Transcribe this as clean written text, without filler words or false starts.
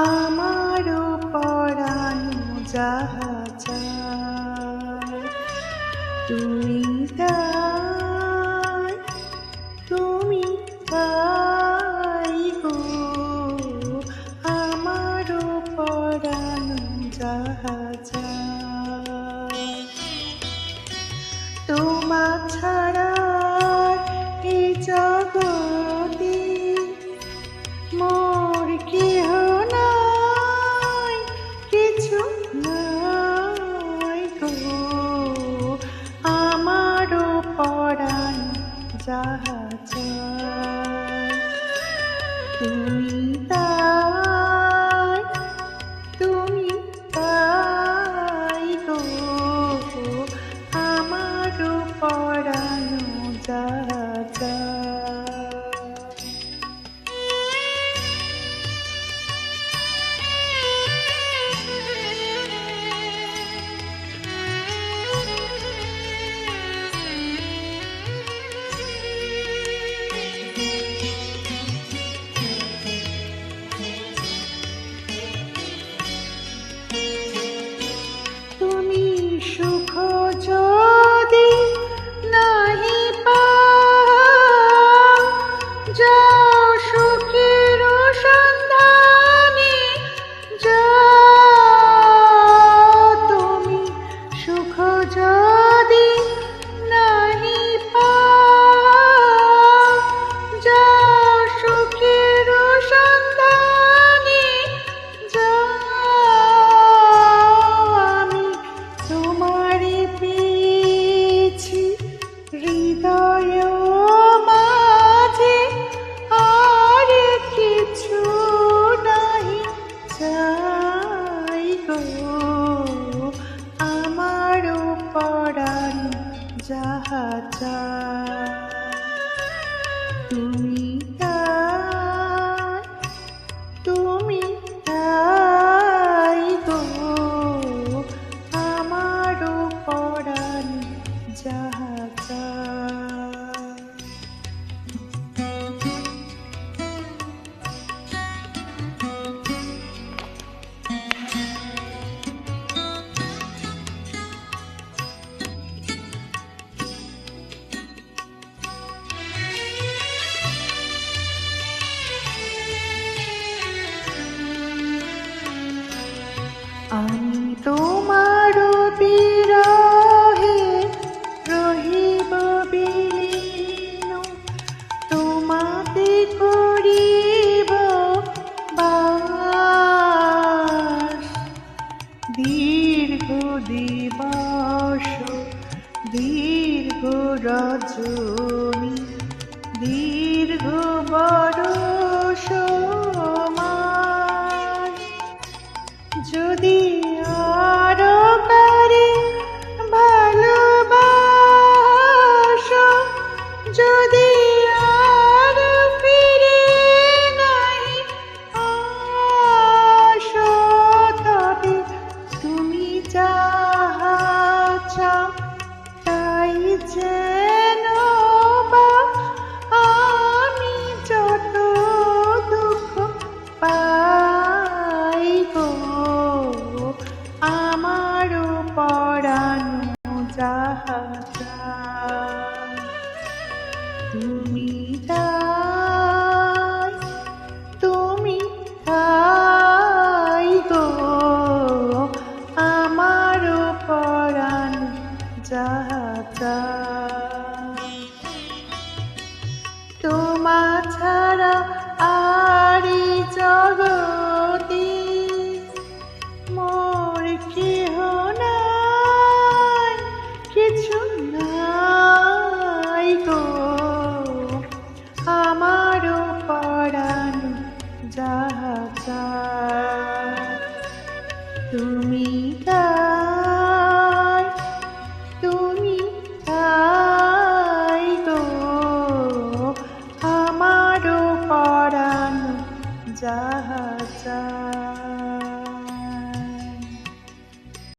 আমারও পরানো যাহা চায় তুমি তাই, তুমি তাই গো। আমারও পরানো যাহা চায় তোমার ছাড়া এই জগতে মোর কেহ নাই, কিছু নাই গো। আমারও পরাণ যাহা চায় তুমি তাই, তুমি তাই গো। আমারও পরাণ যাহা চায়। সুখ যদি নাহি পাও, যাও সুখের সন্ধানে যাও। তুমি সুখ যদি নাহি পাও, যাও সুখের সন্ধানে যাও। হৃদয় মাঝে আর কিছু নাহি চাই গো। আমারও পরাণ যাহা চায় তুমি তাই, তুমি তাই গো। আমারও পরাণ যাহা চায়। আমি তোমার বিরহে রহিব বিলীন, তোমাতে করিব বাস। দীর্ঘ দিবস দীর্ঘ রজনী দীর্ঘ বরষ মাস, যদি আরো কারে ভালোবাসো, যদি আর ফিরে নাহি আসো, তবে তুমি যাহা চাও তাই যেন বা আমি যত দুঃখ পাই গো। আমারও পরাণ যাহা চায় তুমি তাই, তুমি তাই গো। আমারও পরাণ যাহা চায় তোমা ছাড়া আর এই জগতে মোর কেহ নাই, কিছু নাই গো। আমারও পরাণ যাহা চায় তুমি তাই, তুমি তাই গো। আমারও পরাণ যাহা চায়।